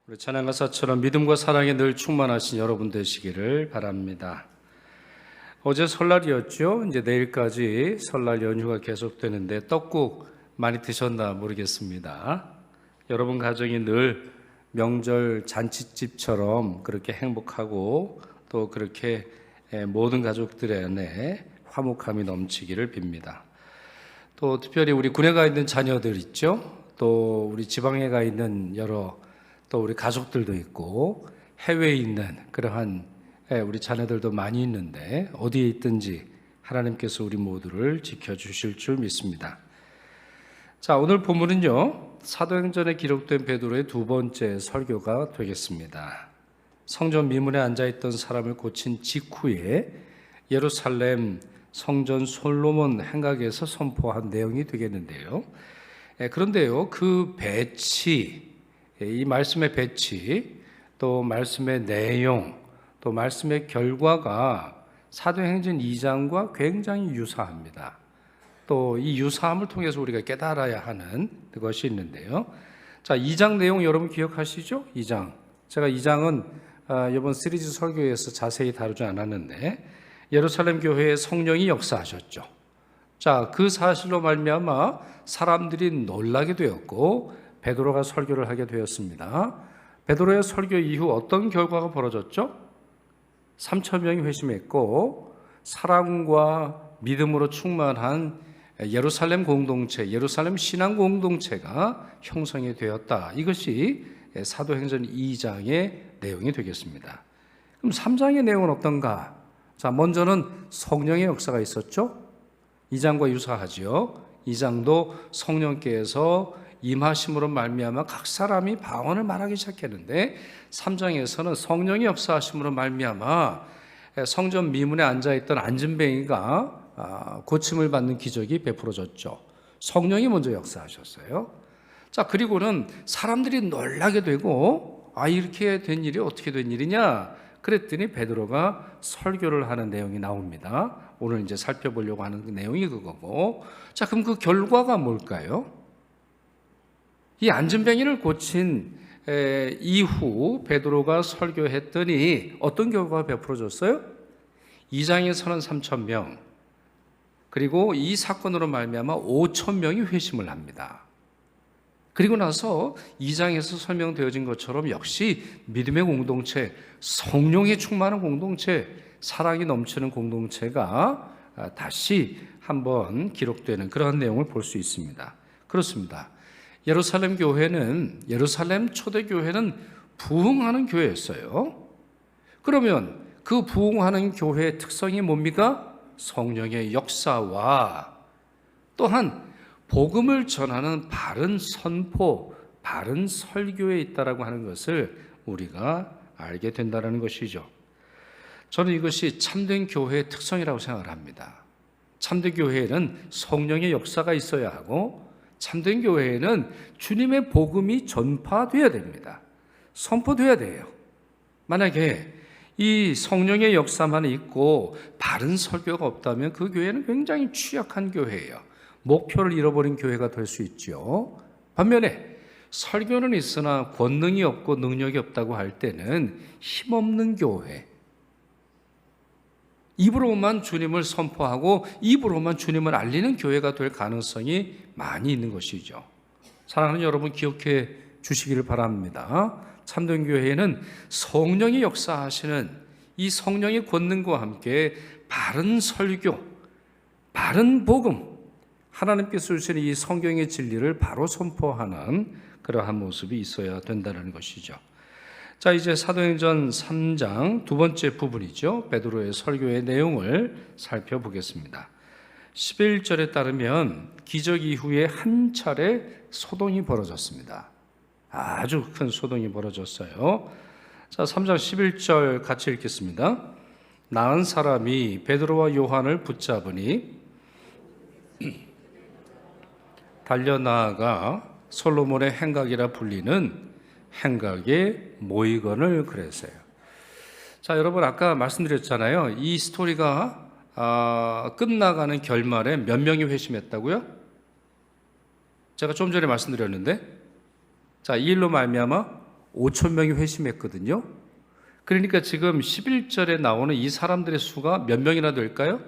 우리 찬양가사처럼 믿음과 사랑에 늘 충만하신 여러분 되시기를 바랍니다. 어제 설날이었죠. 이제 내일까지 설날 연휴가 계속되는데 떡국 많이 드셨나 모르겠습니다. 여러분 가정이 늘 명절 잔치집처럼 그렇게 행복하고 또 그렇게 모든 가족들의 안에 화목함이 넘치기를 빕니다. 또 특별히 우리 군에 가 있는 자녀들 있죠. 또 우리 지방에 가 있는 또 우리 가족들도 있고 해외에 있는 그러한 우리 자녀들도 많이 있는데 어디에 있든지 하나님께서 우리 모두를 지켜주실 줄 믿습니다. 자, 오늘 본문은요, 사도행전에 기록된 베드로의 두 번째 설교가 되겠습니다. 성전 미문에 앉아있던 사람을 고친 직후에 예루살렘 성전 솔로몬 행각에서 선포한 내용이 되겠는데요. 그런데요, 그 배치, 이 말씀의 배치, 또 말씀의 내용, 또 말씀의 결과가 사도행전 2장과 굉장히 유사합니다. 또 이 유사함을 통해서 우리가 깨달아야 하는 것이 있는데요. 자, 2장 내용 여러분 기억하시죠? 2장. 제가 2장은 이번 시리즈 설교에서 자세히 다루지 않았는데 예루살렘 교회에 성령이 역사하셨죠. 자, 그 사실로 말미암아 사람들이 놀라게 되었고 베드로가 설교를 하게 되었습니다. 베드로의 설교 이후 어떤 결과가 벌어졌죠? 3,000명이 회심했고 사랑과 믿음으로 충만한 예루살렘 공동체, 예루살렘 신앙 공동체가 형성이 되었다. 이것이 사도행전 2장의 내용이 되겠습니다. 그럼 3장의 내용은 어떤가? 자, 먼저는 성령의 역사가 있었죠. 2장과 유사하지요. 2장도 성령께서 임하심으로 말미암아 각 사람이 방언을 말하기 시작했는데 3장에서는 성령의 역사하심으로 말미암아 성전 미문에 앉아있던 안진뱅이가 고침을 받는 기적이 베풀어졌죠. 성령이 먼저 역사하셨어요. 자, 그리고는 사람들이 놀라게 되고 이렇게 된 일이 어떻게 된 일이냐? 그랬더니 베드로가 설교를 하는 내용이 나옵니다. 오늘 이제 살펴보려고 하는 그 내용이 그거고. 자, 그럼 그 결과가 뭘까요? 이 안진뱅이를 고친 이후 베드로가 설교했더니 어떤 결과가 베풀어졌어요? 2장에서는 3,000명, 그리고 이 사건으로 말미암아 5,000명이 회심을 합니다. 그리고 나서 2장에서 설명되어진 것처럼 역시 믿음의 공동체, 성령에 충만한 공동체, 사랑이 넘치는 공동체가 다시 한번 기록되는 그런 내용을 볼 수 있습니다. 그렇습니다. 예루살렘 교회는, 예루살렘 초대교회는 부흥하는 교회였어요. 그러면 그 부흥하는 교회의 특성이 뭡니까? 성령의 역사와 또한 복음을 전하는 바른 선포, 바른 설교에 있다라고 하는 것을 우리가 알게 된다는 것이죠. 저는 이것이 참된 교회의 특성이라고 생각을 합니다. 참된 교회에는 성령의 역사가 있어야 하고 참된 교회에는 주님의 복음이 전파되어야 됩니다. 선포되어야 돼요. 만약에 이 성령의 역사만 있고 바른 설교가 없다면 그 교회는 굉장히 취약한 교회예요. 목표를 잃어버린 교회가 될 수 있죠. 반면에 설교는 있으나 권능이 없고 능력이 없다고 할 때는 힘없는 교회, 입으로만 주님을 선포하고 입으로만 주님을 알리는 교회가 될 가능성이 많이 있는 것이죠. 사랑하는 여러분, 기억해 주시기를 바랍니다. 참된 교회에는 성령이 역사하시는 이 성령의 권능과 함께 바른 설교, 바른 복음, 하나님께서 주시는 이 성경의 진리를 바로 선포하는 그러한 모습이 있어야 된다는 것이죠. 자, 이제 사도행전 3장 두 번째 부분이죠. 베드로의 설교의 내용을 살펴보겠습니다. 11절에 따르면 기적 이후에 한 차례 소동이 벌어졌습니다. 아주 큰 소동이 벌어졌어요. 자, 3장 11절 같이 읽겠습니다. 나은 사람이 베드로와 요한을 붙잡으니 달려나아가 솔로몬의 행각이라 불리는 행각에 모이건을 그랬어요. 자, 여러분 아까 말씀드렸잖아요. 이 스토리가 끝나가는 결말에 몇 명이 회심했다고요? 제가 좀 전에 말씀드렸는데, 자, 이 일로 말미암아 5천 명이 회심했거든요. 그러니까 지금 11절에 나오는 이 사람들의 수가 몇 명이나 될까요?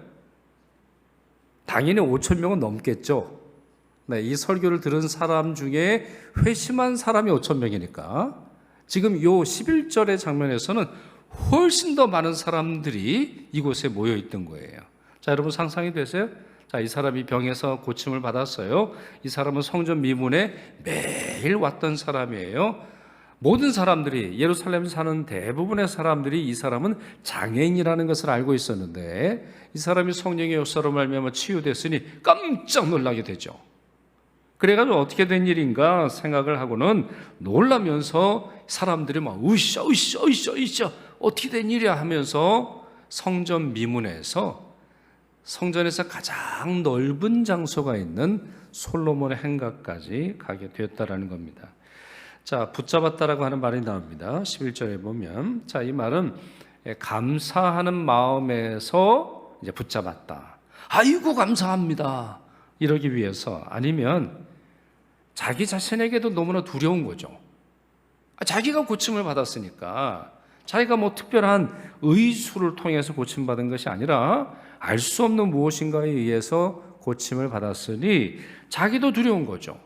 당연히 5천 명은 넘겠죠. 네, 이 설교를 들은 사람 중에 회심한 사람이 5천 명이니까 지금 요 11절의 장면에서는 훨씬 더 많은 사람들이 이곳에 모여 있던 거예요. 자, 여러분 상상이 되세요? 자, 이 사람이 병에서 고침을 받았어요. 이 사람은 성전 미문에 매일 왔던 사람이에요. 모든 사람들이, 예루살렘에 사는 대부분의 사람들이 이 사람은 장애인이라는 것을 알고 있었는데 이 사람이 성령의 역사로 말미암아 치유됐으니 깜짝 놀라게 되죠. 그래가지고 어떻게 된 일인가 생각을 하고는 놀라면서 사람들이 막 으쌰 어떻게 된 일이야 하면서 성전 미문에서, 성전에서 가장 넓은 장소가 있는 솔로몬의 행각까지 가게 되었다라는 겁니다. 자, 붙잡았다라고 하는 말이 나옵니다. 11절에 보면, 자, 이 말은 감사하는 마음에서 이제 붙잡았다. 아이고 감사합니다. 이러기 위해서, 아니면 자기 자신에게도 너무나 두려운 거죠. 자기가 고침을 받았으니까 자기가 뭐 특별한 의술을 통해서 고침받은 것이 아니라 알 수 없는 무엇인가에 의해서 고침을 받았으니 자기도 두려운 거죠.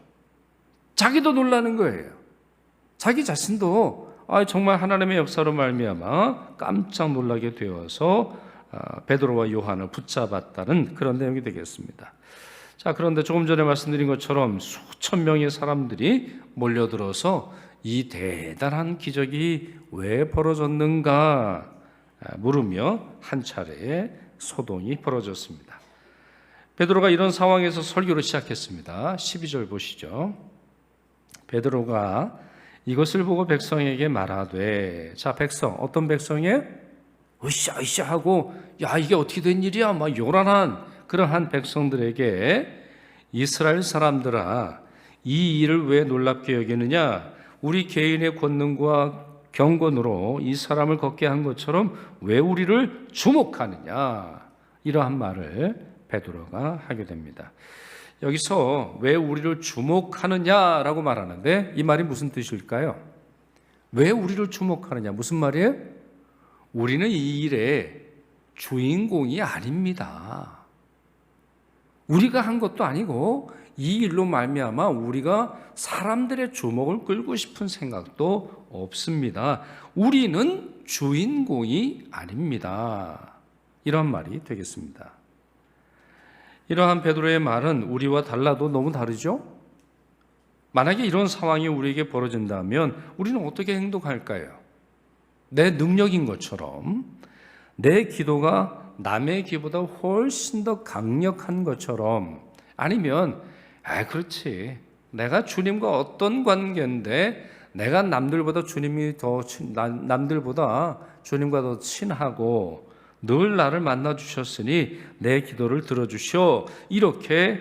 자기도 놀라는 거예요. 자기 자신도 정말 하나님의 역사로 말미암아 깜짝 놀라게 되어서 베드로와 요한을 붙잡았다는 그런 내용이 되겠습니다. 자, 그런데 조금 전에 말씀드린 것처럼 수천 명의 사람들이 몰려들어서 이 대단한 기적이 왜 벌어졌는가 물으며 한 차례의 소동이 벌어졌습니다. 베드로가 이런 상황에서 설교를 시작했습니다. 12절 보시죠. 베드로가 이것을 보고 백성에게 말하되, 자, 백성, 어떤 백성이에요? 으쌰 하고, 야, 이게 어떻게 된 일이야? 막 요란한 그러한 백성들에게, 이스라엘 사람들아, 이 일을 왜 놀랍게 여기느냐? 우리 개인의 권능과 경건으로 이 사람을 걷게 한 것처럼 왜 우리를 주목하느냐? 이러한 말을 베드로가 하게 됩니다. 여기서 왜 우리를 주목하느냐라고 말하는데 이 말이 무슨 뜻일까요? 왜 우리를 주목하느냐? 무슨 말이에요? 우리는 이 일의 주인공이 아닙니다. 우리가 한 것도 아니고 이 일로 말미암아 우리가 사람들의 주목을 끌고 싶은 생각도 없습니다. 우리는 주인공이 아닙니다. 이런 말이 되겠습니다. 이러한 베드로의 말은 우리와 달라도 너무 다르죠? 만약에 이런 상황이 우리에게 벌어진다면 우리는 어떻게 행동할까요? 내 능력인 것처럼, 내 기도가 남의 기도보다 훨씬 더 강력한 것처럼, 아니면 그렇지, 내가 주님과 어떤 관계인데 내가 남들보다 주님과 더 친하고 늘 나를 만나 주셨으니 내 기도를 들어주시오, 이렇게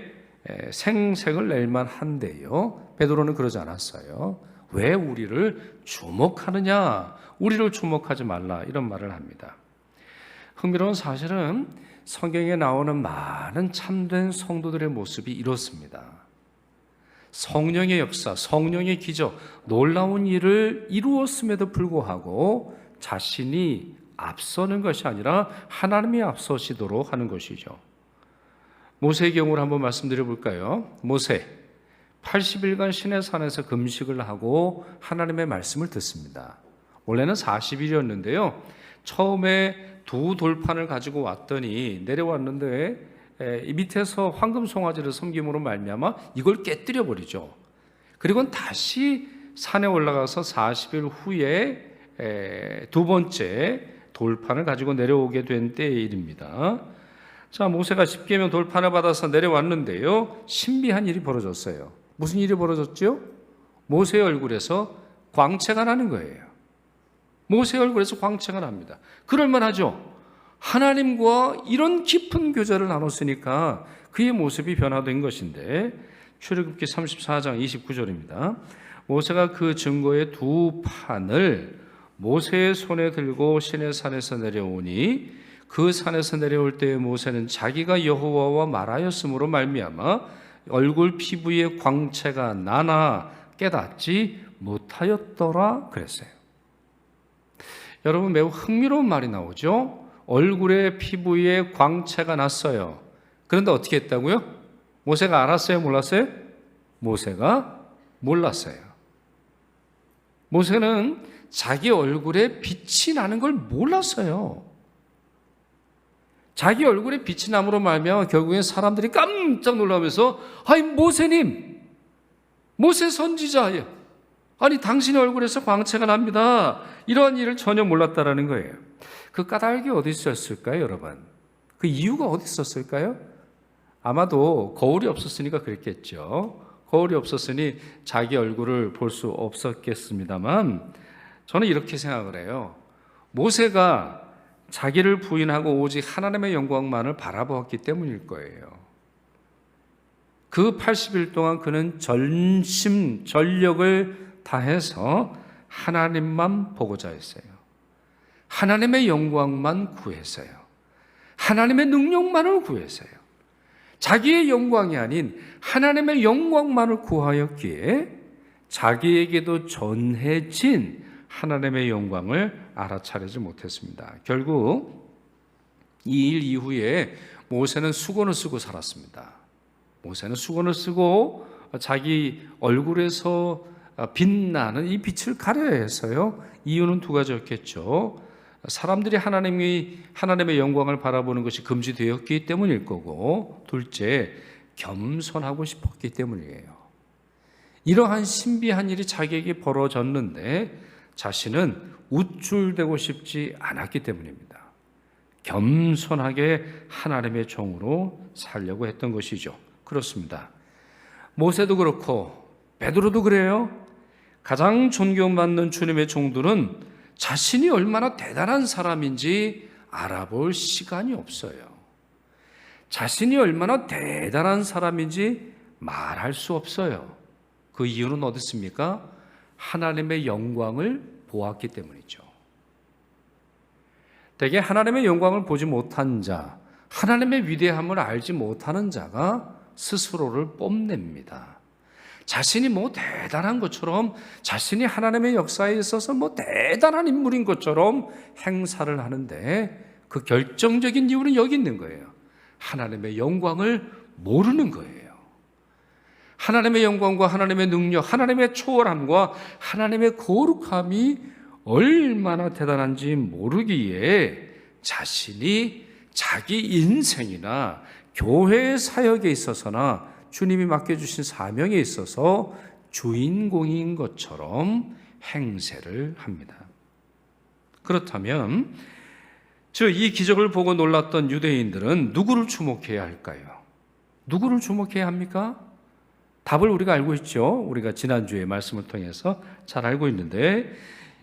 생색을 낼만 한데요, 베드로는 그러지 않았어요. 왜 우리를 주목하느냐? 우리를 주목하지 말라, 이런 말을 합니다. 흥미로운 사실은 성경에 나오는 많은 참된 성도들의 모습이 이렇습니다. 성령의 역사, 성령의 기적, 놀라운 일을 이루었음에도 불구하고 자신이 앞서는 것이 아니라 하나님이 앞서시도록 하는 것이죠. 모세의 경우를 한번 말씀드려 볼까요? 모세 80일간 시내산에서 금식을 하고 하나님의 말씀을 듣습니다. 원래는 40일이었는데요. 처음에 두 돌판을 가지고 왔더니 내려왔는데 이 밑에서 황금 송아지를 섬김으로 말미암아 이걸 깨뜨려 버리죠. 그리고 다시 산에 올라가서 40일 후에 두 번째 돌판을 가지고 내려오게 된 때의 일입니다. 자, 모세가 십계명 돌판을 받아서 내려왔는데요, 신비한 일이 벌어졌어요. 무슨 일이 벌어졌죠? 모세의 얼굴에서 광채가 나는 거예요. 모세의 얼굴에서 광채가 납니다. 그럴만하죠. 하나님과 이런 깊은 교제를 나눴으니까 그의 모습이 변화된 것인데, 출애굽기 34장 29절입니다. 모세가 그 증거의 두 판을 모세의 손에 들고 시내산에서 내려오니 그 산에서 내려올 때에 모세는 자기가 여호와와 말하였으므로 말미암아 얼굴 피부에 광채가 나나 깨닫지 못하였더라 그랬어요. 여러분, 매우 흥미로운 말이 나오죠. 얼굴에 피부에 광채가 났어요. 그런데 어떻게 했다고요? 모세가 알았어요? 몰랐어요? 모세가 몰랐어요. 모세는 자기 얼굴에 빛이 나는 걸 몰랐어요. 자기 얼굴에 빛이 남으로 말미암아 결국엔 사람들이 깜짝 놀라면서 아니 모세님, 모세 선지자, 아니 당신의 얼굴에서 광채가 납니다. 이러한 일을 전혀 몰랐다라는 거예요. 그 까닭이 어디 있었을까요, 여러분? 그 이유가 어디 있었을까요? 아마도 거울이 없었으니까 그랬겠죠. 거울이 없었으니 자기 얼굴을 볼 수 없었겠습니다만, 저는 이렇게 생각을 해요. 모세가 자기를 부인하고 오직 하나님의 영광만을 바라보았기 때문일 거예요. 그 80일 동안 그는 전심 전력을 다해서 하나님만 보고자 했어요. 하나님의 영광만 구했어요. 하나님의 능력만을 구했어요. 자기의 영광이 아닌 하나님의 영광만을 구하였기에 자기에게도 전해진 하나님의 영광을 알아차리지 못했습니다. 결국 이 일 이후에 모세는 수건을 쓰고 살았습니다. 모세는 수건을 쓰고 자기 얼굴에서 빛나는 이 빛을 가려야 해서요. 이유는 두 가지였겠죠. 사람들이 하나님의 영광을 바라보는 것이 금지되었기 때문일 거고, 둘째, 겸손하고 싶었기 때문이에요. 이러한 신비한 일이 자기에게 벌어졌는데 자신은 우쭐대고 싶지 않았기 때문입니다. 겸손하게 하나님의 종으로 살려고 했던 것이죠. 그렇습니다. 모세도 그렇고 베드로도 그래요. 가장 존경받는 주님의 종들은 자신이 얼마나 대단한 사람인지 알아볼 시간이 없어요. 자신이 얼마나 대단한 사람인지 말할 수 없어요. 그 이유는 어디 있습니까? 하나님의 영광을 보았기 때문이죠. 대개 하나님의 영광을 보지 못한 자, 하나님의 위대함을 알지 못하는 자가 스스로를 뽐냅니다. 자신이 대단한 것처럼, 자신이 하나님의 역사에 있어서 대단한 인물인 것처럼 행사를 하는데, 그 결정적인 이유는 여기 있는 거예요. 하나님의 영광을 모르는 거예요. 하나님의 영광과 하나님의 능력, 하나님의 초월함과 하나님의 거룩함이 얼마나 대단한지 모르기에 자신이 자기 인생이나 교회의 사역에 있어서나 주님이 맡겨주신 사명에 있어서 주인공인 것처럼 행세를 합니다. 그렇다면 이 기적을 보고 놀랐던 유대인들은 누구를 주목해야 할까요? 누구를 주목해야 합니까? 답을 우리가 알고 있죠. 우리가 지난주에 말씀을 통해서 잘 알고 있는데,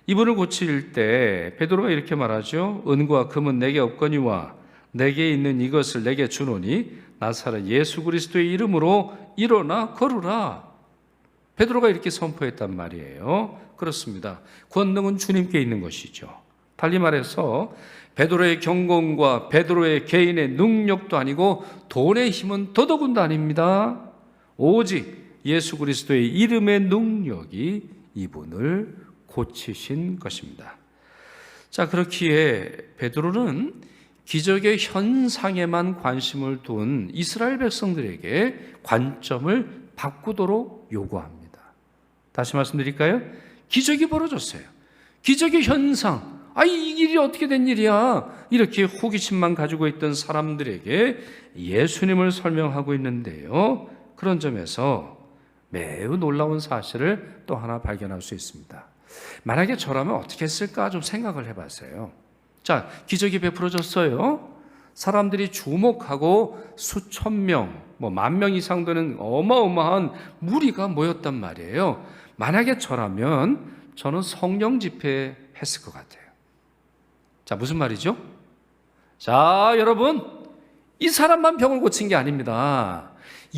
이분을 고칠 때 베드로가 이렇게 말하죠. 은과 금은 내게 없거니와 내게 있는 이것을 내게 주노니 나사렛 예수 그리스도의 이름으로 일어나 걸으라. 베드로가 이렇게 선포했단 말이에요. 그렇습니다. 권능은 주님께 있는 것이죠. 달리 말해서 베드로의 경건과 베드로의 개인의 능력도 아니고 돈의 힘은 더더군다 아닙니다. 오직 예수 그리스도의 이름의 능력이 이분을 고치신 것입니다. 자, 그렇기에 베드로는 기적의 현상에만 관심을 둔 이스라엘 백성들에게 관점을 바꾸도록 요구합니다. 다시 말씀드릴까요? 기적이 벌어졌어요. 기적의 현상. 이 일이 어떻게 된 일이야? 이렇게 호기심만 가지고 있던 사람들에게 예수님을 설명하고 있는데요. 그런 점에서 매우 놀라운 사실을 또 하나 발견할 수 있습니다. 만약에 저라면 어떻게 했을까 좀 생각을 해봤어요. 자, 기적이 베풀어졌어요. 사람들이 주목하고 수천 명, 10,000명 이상 되는 어마어마한 무리가 모였단 말이에요. 만약에 저라면 저는 성령 집회 했을 것 같아요. 자, 무슨 말이죠? 자, 여러분, 이 사람만 병을 고친 게 아닙니다.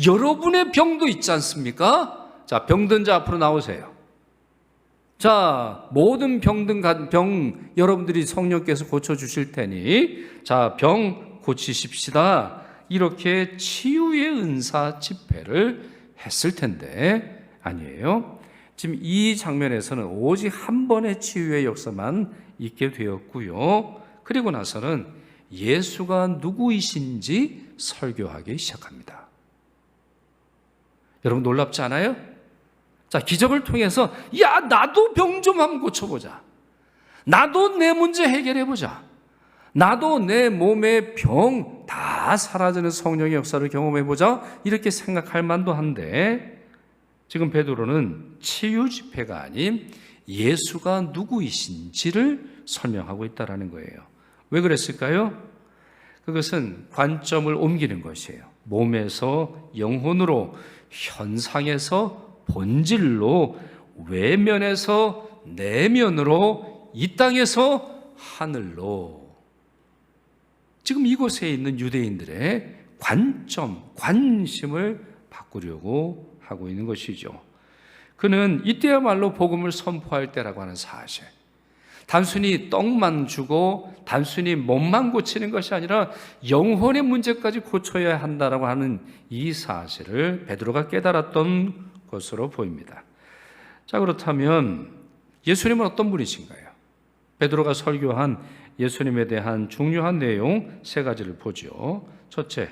여러분의 병도 있지 않습니까? 자, 병든 자 앞으로 나오세요. 자, 모든 병든 병 여러분들이 성령께서 고쳐주실 테니 자, 병 고치십시다. 이렇게 치유의 은사 집회를 했을 텐데 아니에요. 지금 이 장면에서는 오직 한 번의 치유의 역사만 있게 되었고요. 그리고 나서는 예수가 누구이신지 설교하기 시작합니다. 여러분 놀랍지 않아요? 자, 기적을 통해서 야, 나도 병 좀 한번 고쳐보자. 나도 내 문제 해결해보자. 나도 내 몸의 병 다 사라지는 성령의 역사를 경험해보자. 이렇게 생각할 만도 한데 지금 베드로는 치유 집회가 아닌 예수가 누구이신지를 설명하고 있다는 거예요. 왜 그랬을까요? 그것은 관점을 옮기는 것이에요. 몸에서 영혼으로, 현상에서 본질로, 외면에서 내면으로, 이 땅에서 하늘로. 지금 이곳에 있는 유대인들의 관점, 관심을 바꾸려고 하고 있는 것이죠. 그는 이때야말로 복음을 선포할 때라고 하는 사실, 단순히 떡만 주고 단순히 몸만 고치는 것이 아니라 영혼의 문제까지 고쳐야 한다라고 하는 이 사실을 베드로가 깨달았던 것으로 보입니다. 자, 그렇다면 예수님은 어떤 분이신가요? 베드로가 설교한 예수님에 대한 중요한 내용 세 가지를 보죠. 첫째,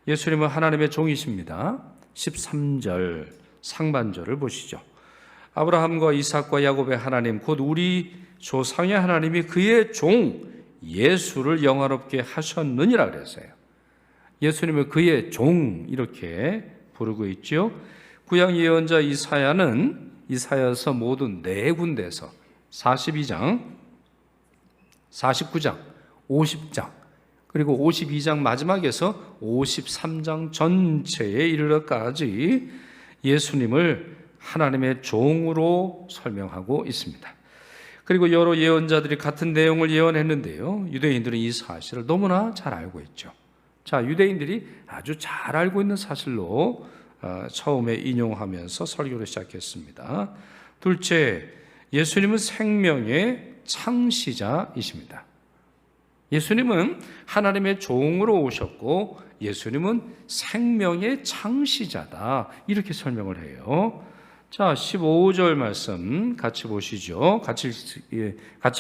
예수님은 하나님의 종이십니다. 13절 상반절을 보시죠. 아브라함과 이삭과 야곱의 하나님, 곧 우리 조상의 하나님이 그의 종 예수를 영화롭게 하셨느니라 그랬어요. 예수님은 그의 종 이렇게 부르고 있죠. 구약 예언자 이사야는 이사야서 모두 4군데에서 42장, 49장, 50장, 그리고 52장 마지막에서 53장 전체에 이르러까지 예수님을 하나님의 종으로 설명하고 있습니다. 그리고 여러 예언자들이 같은 내용을 예언했는데요. 유대인들은 이 사실을 너무나 잘 알고 있죠. 자, 유대인들이 아주 잘 알고 있는 사실로 처음에 인용하면서 설교를 시작했습니다. 둘째, 예수님은 생명의 창시자이십니다. 예수님은 하나님의 종으로 오셨고 예수님은 생명의 창시자다. 이렇게 설명을 해요. 자, 15절 말씀 같이 보시죠. 같이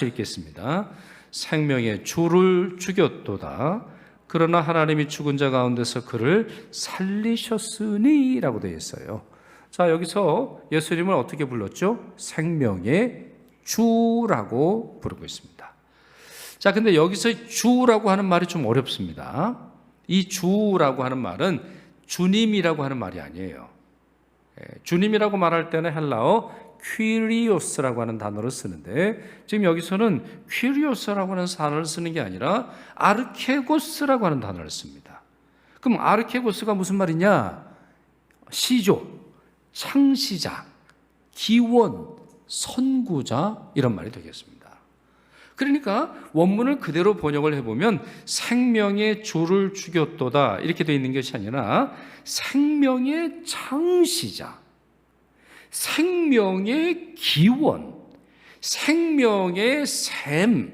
읽겠습니다. 생명의 주를 죽였도다. 그러나 하나님이 죽은 자 가운데서 그를 살리셨으니 라고 되어 있어요. 자, 여기서 예수님을 어떻게 불렀죠? 생명의 주라고 부르고 있습니다. 자, 근데 여기서 주라고 하는 말이 좀 어렵습니다. 이 주라고 하는 말은 주님이라고 하는 말이 아니에요. 주님이라고 말할 때는 헬라어 퀴리오스라고 하는 단어를 쓰는데 지금 여기서는 퀴리오스라고 하는 단어를 쓰는 게 아니라 아르케고스라고 하는 단어를 씁니다. 그럼 아르케고스가 무슨 말이냐? 시조, 창시자, 기원, 선구자 이런 말이 되겠습니다. 그러니까 원문을 그대로 번역을 해보면 생명의 주를 죽였도다 이렇게 되어 있는 것이 아니라 생명의 창시자, 생명의 기원, 생명의 샘,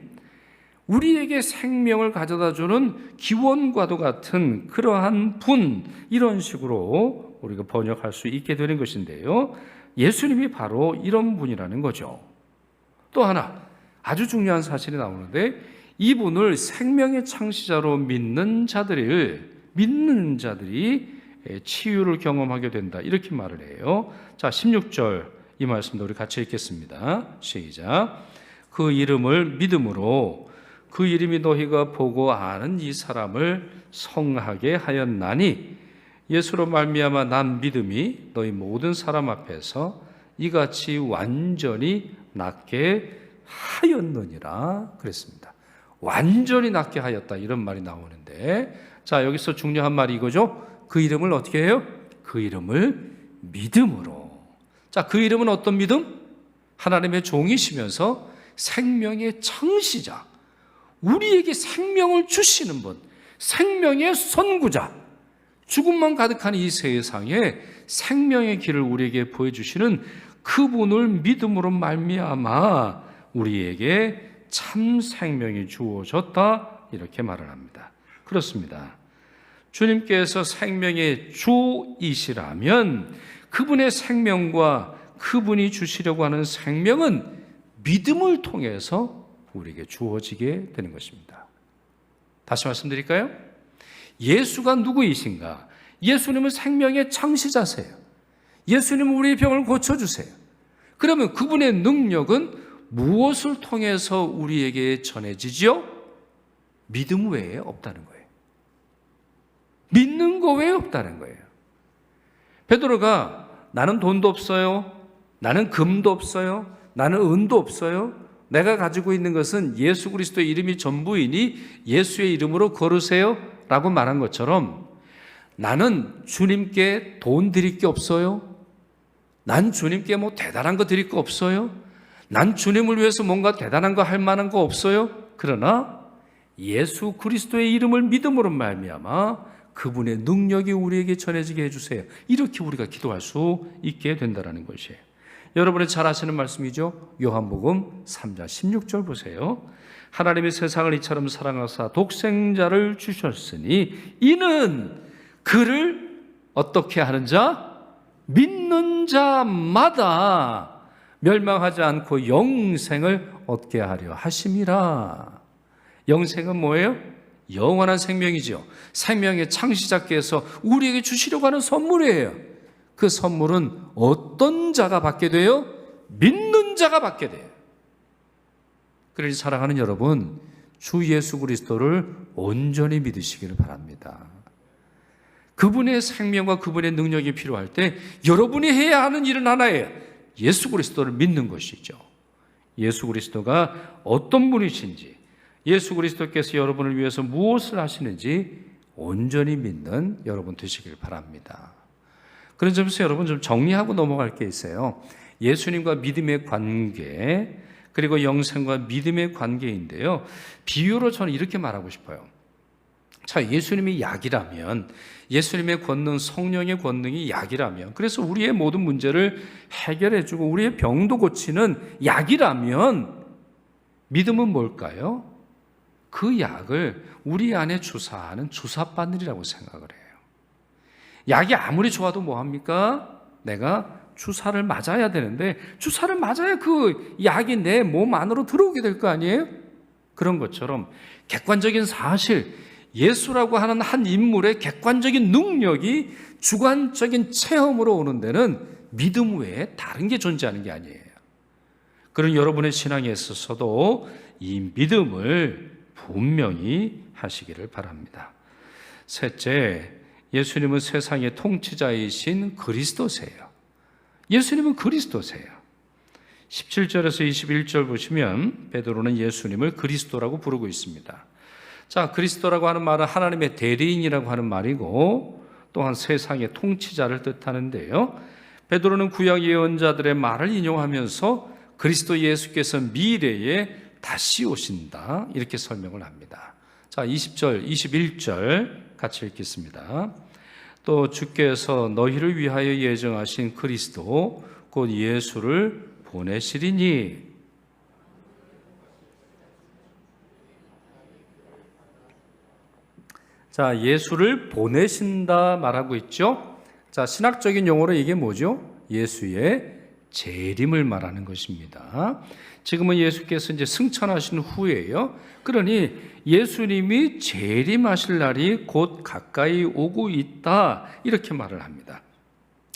우리에게 생명을 가져다주는 기원과도 같은 그러한 분, 이런 식으로 우리가 번역할 수 있게 되는 것인데요. 예수님이 바로 이런 분이라는 거죠. 또 하나 아주 중요한 사실이 나오는데 이분을 생명의 창시자로 믿는 자들이 치유를 경험하게 된다 이렇게 말을 해요. 자, 16절 이 말씀도 우리 같이 읽겠습니다. 시작. 그 이름을 믿음으로 그 이름이 너희가 보고 아는 이 사람을 성하게 하였나니 예수로 말미암아 난 믿음이 너희 모든 사람 앞에서 이같이 완전히 낫게 하였느니라 그랬습니다. 완전히 낫게 하였다 이런 말이 나오는데 자, 여기서 중요한 말이 이거죠. 그 이름을 어떻게 해요? 그 이름을 믿음으로. 자, 그 이름은 어떤 믿음? 하나님의 종이시면서 생명의 창시자, 우리에게 생명을 주시는 분, 생명의 선구자, 죽음만 가득한 이 세상에 생명의 길을 우리에게 보여주시는 그분을 믿음으로 말미암아 우리에게 참 생명이 주어졌다 이렇게 말을 합니다. 그렇습니다. 주님께서 생명의 주이시라면 그분의 생명과 그분이 주시려고 하는 생명은 믿음을 통해서 우리에게 주어지게 되는 것입니다. 다시 말씀드릴까요? 예수가 누구이신가? 예수님은 생명의 창시자세요. 예수님은 우리의 병을 고쳐주세요. 그러면 그분의 능력은 무엇을 통해서 우리에게 전해지죠? 믿음 외에 없다는 거예요. 믿는 거 외에 없다는 거예요. 베드로가 나는 돈도 없어요. 나는 금도 없어요. 나는 은도 없어요. 내가 가지고 있는 것은 예수 그리스도의 이름이 전부이니 예수의 이름으로 걸으세요 라고 말한 것처럼 나는 주님께 돈 드릴 게 없어요. 난 주님께 뭐 대단한 거 드릴 거 없어요. 난 주님을 위해서 뭔가 대단한 거 할 만한 거 없어요. 그러나 예수 그리스도의 이름을 믿음으로 말미암아 그분의 능력이 우리에게 전해지게 해주세요. 이렇게 우리가 기도할 수 있게 된다는 것이에요. 여러분이 잘 아시는 말씀이죠. 요한복음 3장 16절 보세요. 하나님이 세상을 이처럼 사랑하사 독생자를 주셨으니 이는 그를 어떻게 하는 자? 믿는 자마다 멸망하지 않고 영생을 얻게 하려 하심이라. 영생은 뭐예요? 영원한 생명이죠. 생명의 창시자께서 우리에게 주시려고 하는 선물이에요. 그 선물은 어떤 자가 받게 돼요? 믿는 자가 받게 돼요. 그래서 사랑하는 여러분, 주 예수 그리스도를 온전히 믿으시기를 바랍니다. 그분의 생명과 그분의 능력이 필요할 때 여러분이 해야 하는 일은 하나예요. 예수 그리스도를 믿는 것이죠. 예수 그리스도가 어떤 분이신지, 예수 그리스도께서 여러분을 위해서 무엇을 하시는지 온전히 믿는 여러분 되시길 바랍니다. 그런 점에서 여러분 좀 정리하고 넘어갈 게 있어요. 예수님과 믿음의 관계, 그리고 영생과 믿음의 관계인데요. 비유로 저는 이렇게 말하고 싶어요. 자, 예수님이 약이라면, 예수님의 권능, 성령의 권능이 약이라면, 그래서 우리의 모든 문제를 해결해주고 우리의 병도 고치는 약이라면 믿음은 뭘까요? 그 약을 우리 안에 주사하는 주사바늘이라고 생각을 해요. 약이 아무리 좋아도 뭐합니까? 내가 주사를 맞아야 되는데 주사를 맞아야 그 약이 내 몸 안으로 들어오게 될 거 아니에요? 그런 것처럼 객관적인 사실, 예수라고 하는 한 인물의 객관적인 능력이 주관적인 체험으로 오는 데는 믿음 외에 다른 게 존재하는 게 아니에요. 그런 여러분의 신앙에 있어서도 이 믿음을 분명히 하시기를 바랍니다. 셋째, 예수님은 세상의 통치자이신 그리스도세요. 예수님은 그리스도세요. 17절에서 21절 보시면 베드로는 예수님을 그리스도라고 부르고 있습니다. 자, 그리스도라고 하는 말은 하나님의 대리인이라고 하는 말이고 또한 세상의 통치자를 뜻하는데요. 베드로는 구약 예언자들의 말을 인용하면서 그리스도 예수께서 미래에 다시 오신다 이렇게 설명을 합니다. 자, 20절, 21절 같이 읽겠습니다. 또 주께서 너희를 위하여 예정하신 그리스도 곧 예수를 보내시리니. 자, 예수를 보내신다 말하고 있죠. 자, 신학적인 용어로 이게 뭐죠? 예수의 재림을 말하는 것입니다. 지금은 예수께서 이제 승천하신 후에요. 그러니 예수님이 재림하실 날이 곧 가까이 오고 있다 이렇게 말을 합니다.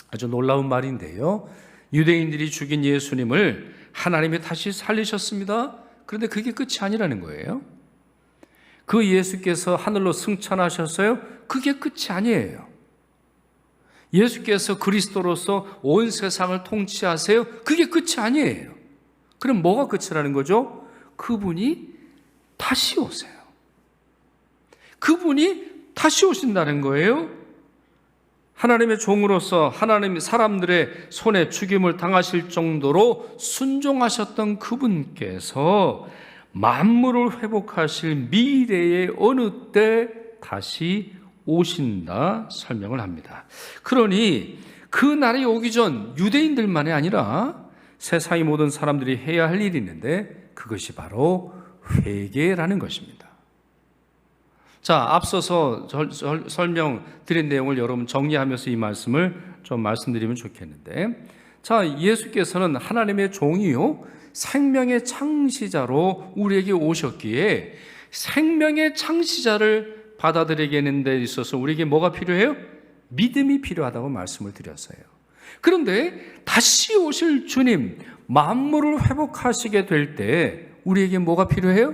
아주 놀라운 말인데요. 유대인들이 죽인 예수님을 하나님이 다시 살리셨습니다. 그런데 그게 끝이 아니라는 거예요. 그 예수께서 하늘로 승천하셨어요. 그게 끝이 아니에요. 예수께서 그리스도로서 온 세상을 통치하세요. 그게 끝이 아니에요. 그럼 뭐가 끝이라는 거죠? 그분이 다시 오세요. 그분이 다시 오신다는 거예요. 하나님의 종으로서 하나님 사람들의 손에 죽임을 당하실 정도로 순종하셨던 그분께서 만물을 회복하실 미래의 어느 때 다시 오신다 설명을 합니다. 그러니 그 날이 오기 전 유대인들만이 아니라 세상의 모든 사람들이 해야 할 일이 있는데 그것이 바로 회개라는 것입니다. 자, 앞서서 설명드린 내용을 여러분 정리하면서 이 말씀을 좀 말씀드리면 좋겠는데, 자, 예수께서는 하나님의 종이요 생명의 창시자로 우리에게 오셨기에 생명의 창시자를 받아들이는 데 있어서 우리에게 뭐가 필요해요? 믿음이 필요하다고 말씀을 드렸어요. 그런데 다시 오실 주님, 만물을 회복하시게 될 때 우리에게 뭐가 필요해요?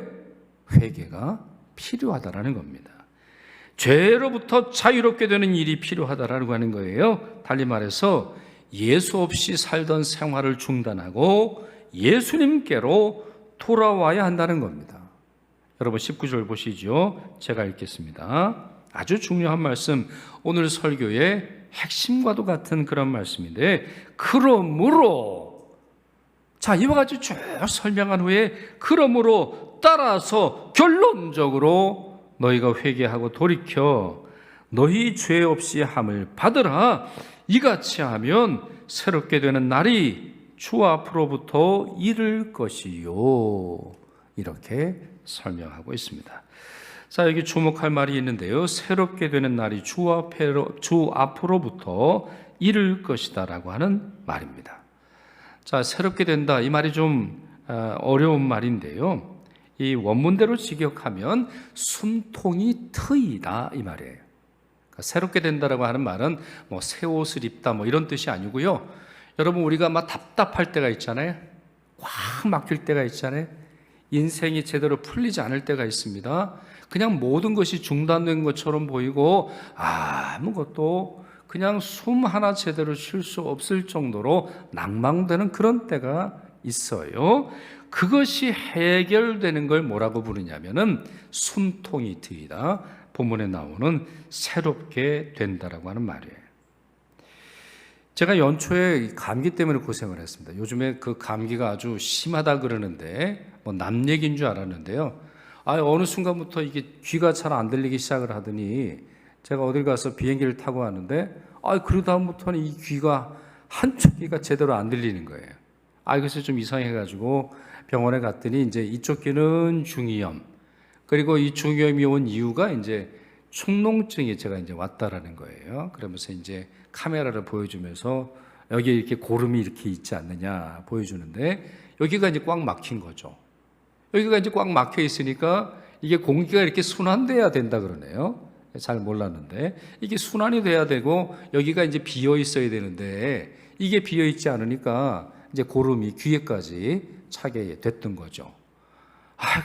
회개가 필요하다라는 겁니다. 죄로부터 자유롭게 되는 일이 필요하다라고 하는 거예요. 달리 말해서 예수 없이 살던 생활을 중단하고 예수님께로 돌아와야 한다는 겁니다. 여러분 19절 보시죠. 제가 읽겠습니다. 아주 중요한 말씀, 오늘 설교의 핵심과도 같은 그런 말씀인데, 그러므로, 자, 이와 같이 쭉 설명한 후에 그러므로 따라서 결론적으로 너희가 회개하고 돌이켜 너희 죄 없이 함을 받으라. 이같이 하면 새롭게 되는 날이 주 앞으로부터 이를 것이요. 이렇게 설명하고 있습니다. 자, 여기 주목할 말이 있는데요. 새롭게 되는 날이 주 앞으로부터 이를 것이다라고 하는 말입니다. 자, 새롭게 된다. 이 말이 좀 어려운 말인데요. 이 원문대로 직역하면 숨통이 트이다 이 말이에요. 그러니까 새롭게 된다라고 하는 말은 뭐 새 옷을 입다 뭐 이런 뜻이 아니고요. 여러분, 우리가 막 답답할 때가 있잖아요. 꽉 막힐 때가 있잖아요. 인생이 제대로 풀리지 않을 때가 있습니다. 그냥 모든 것이 중단된 것처럼 보이고 아무것도 그냥 숨 하나 제대로 쉴 수 없을 정도로 낭망되는 그런 때가 있어요. 그것이 해결되는 걸 뭐라고 부르냐면은 숨통이 트이다. 본문에 나오는 새롭게 된다라고 하는 말이에요. 제가 연초에 감기 때문에 고생을 했습니다. 요즘에 그 감기가 아주 심하다 그러는데 뭐 남 얘기인 줄 알았는데요. 어느 순간부터 이게 귀가 잘 안 들리기 시작을 하더니 제가 어딜 가서 비행기를 타고 왔는데 그 다음부터는 이 귀가 한쪽 귀가 제대로 안 들리는 거예요. 그래서 좀 이상해가지고 병원에 갔더니 이제 이쪽 귀는 중이염, 그리고 이 중이염이 온 이유가 이제 축농증이 제가 이제 왔다라는 거예요. 그러면서 이제 카메라를 보여주면서 여기 이렇게 고름이 이렇게 있지 않느냐 보여주는데 여기가 이제 꽉 막힌 거죠. 여기가 이제 꽉 막혀 있으니까 이게 공기가 이렇게 순환돼야 된다 그러네요. 잘 몰랐는데 이게 순환이 돼야 되고 여기가 이제 비어 있어야 되는데 이게 비어 있지 않으니까 이제 고름이 귀에까지 차게 됐던 거죠.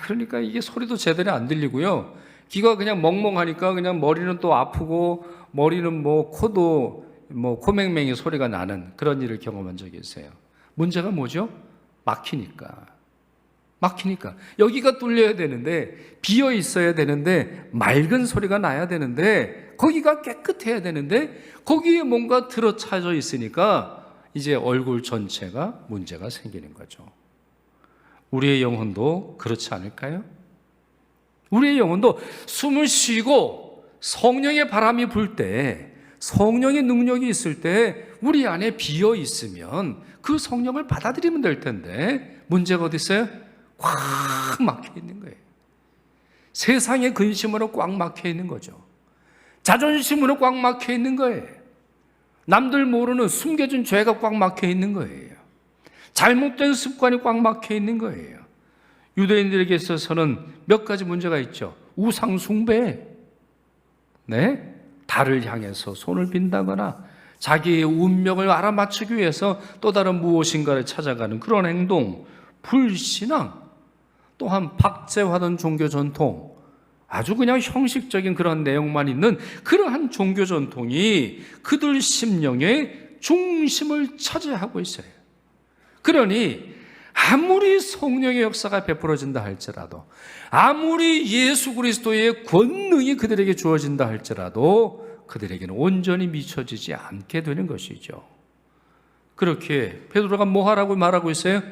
그러니까 이게 소리도 제대로 안 들리고요. 귀가 그냥 멍멍하니까 그냥 머리는 또 아프고 머리는 뭐 코도 뭐 코맹맹이 소리가 나는 그런 일을 경험한 적이 있어요. 문제가 뭐죠? 막히니까 여기가 뚫려야 되는데 비어 있어야 되는데 맑은 소리가 나야 되는데 거기가 깨끗해야 되는데 거기에 뭔가 들어차져 있으니까 이제 얼굴 전체가 문제가 생기는 거죠. 우리의 영혼도 그렇지 않을까요? 우리의 영혼도 숨을 쉬고 성령의 바람이 불 때, 성령의 능력이 있을 때 우리 안에 비어 있으면 그 성령을 받아들이면 될 텐데 문제가 어디 있어요? 꽉 막혀 있는 거예요. 세상의 근심으로 꽉 막혀 있는 거죠. 자존심으로 꽉 막혀 있는 거예요. 남들 모르는 숨겨진 죄가 꽉 막혀 있는 거예요. 잘못된 습관이 꽉 막혀 있는 거예요. 유대인들에게 있어서는 몇 가지 문제가 있죠. 우상 숭배, 달을 향해서 손을 빈다거나 자기의 운명을 알아맞추기 위해서 또 다른 무엇인가를 찾아가는 그런 행동, 불신앙, 또한 박제화된 종교 전통, 아주 그냥 형식적인 그런 내용만 있는 그러한 종교 전통이 그들 심령의 중심을 차지하고 있어요. 그러니 아무리 성령의 역사가 베풀어진다 할지라도, 아무리 예수 그리스도의 권능이 그들에게 주어진다 할지라도 그들에게는 온전히 미쳐지지 않게 되는 것이죠. 그렇게 베드로가 뭐 하라고 말하고 있어요?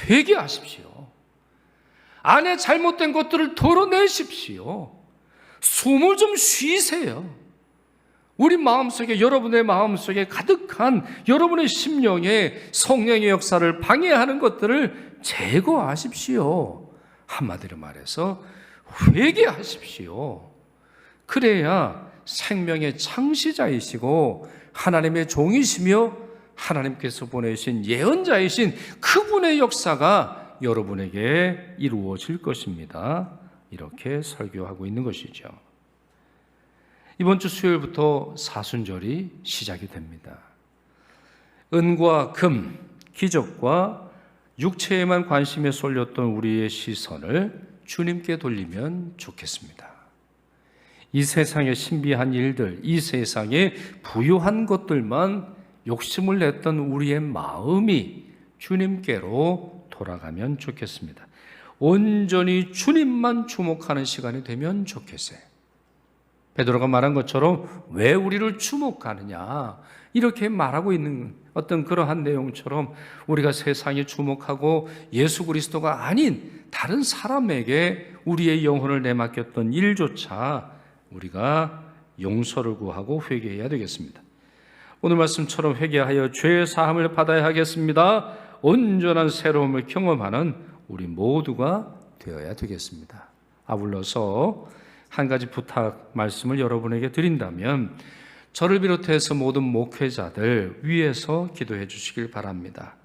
회개하십시오. 안에 잘못된 것들을 털어내십시오. 숨을 좀 쉬세요. 우리 마음속에, 여러분의 마음속에 가득한 여러분의 심령에 성령의 역사를 방해하는 것들을 제거하십시오. 한마디로 말해서 회개하십시오. 그래야 생명의 창시자이시고 하나님의 종이시며 하나님께서 보내신 예언자이신 그분의 역사가 여러분에게 이루어질 것입니다. 이렇게 설교하고 있는 것이죠. 이번 주 수요일부터 사순절이 시작이 됩니다. 은과 금, 기적과 육체에만 관심에 쏠렸던 우리의 시선을 주님께 돌리면 좋겠습니다. 이 세상의 신비한 일들, 이 세상의 부유한 것들만 욕심을 냈던 우리의 마음이 주님께로 돌아가면 좋겠습니다. 온전히 주님만 주목하는 시간이 되면 좋겠어요. 베드로가 말한 것처럼 왜 우리를 주목하느냐 이렇게 말하고 있는 어떤 그러한 내용처럼 우리가 세상에 주목하고 예수 그리스도가 아닌 다른 사람에게 우리의 영혼을 내맡겼던 일조차 우리가 용서를 구하고 회개해야 되겠습니다. 오늘 말씀처럼 회개하여 죄의 사함을 받아야 하겠습니다. 온전한 새로움을 경험하는 우리 모두가 되어야 되겠습니다. 아울러서 한 가지 부탁 말씀을 여러분에게 드린다면 저를 비롯해서 모든 목회자들 위해서 기도해 주시길 바랍니다.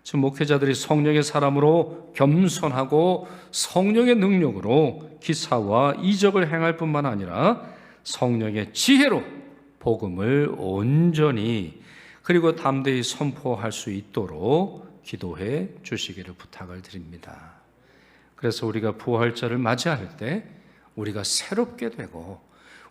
즉 목회자들이 성령의 사람으로 겸손하고 성령의 능력으로 기사와 이적을 행할 뿐만 아니라 성령의 지혜로 복음을 온전히 그리고 담대히 선포할 수 있도록 기도해 주시기를 부탁을 드립니다. 그래서 우리가 부활절을 맞이할 때 우리가 새롭게 되고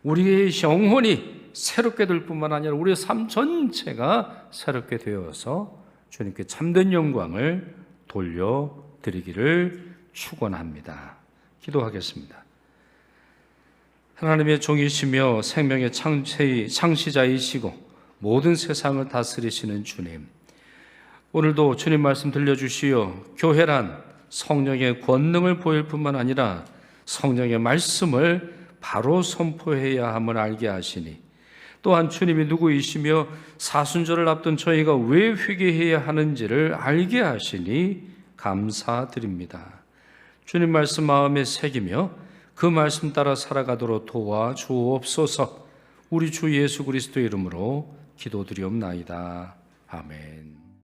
우리의 영혼이 새롭게 될 뿐만 아니라 우리의 삶 전체가 새롭게 되어서 주님께 참된 영광을 돌려드리기를 축원합니다. 기도하겠습니다. 하나님의 종이시며 생명의 창시자이시고 모든 세상을 다스리시는 주님, 오늘도 주님 말씀 들려주시어 교회란 성령의 권능을 보일 뿐만 아니라 성령의 말씀을 바로 선포해야 함을 알게 하시니 또한 주님이 누구이시며 사순절을 앞둔 저희가 왜 회개해야 하는지를 알게 하시니 감사드립니다. 주님 말씀 마음에 새기며 그 말씀 따라 살아가도록 도와주옵소서. 우리 주 예수 그리스도의 이름으로 기도드리옵나이다. 아멘.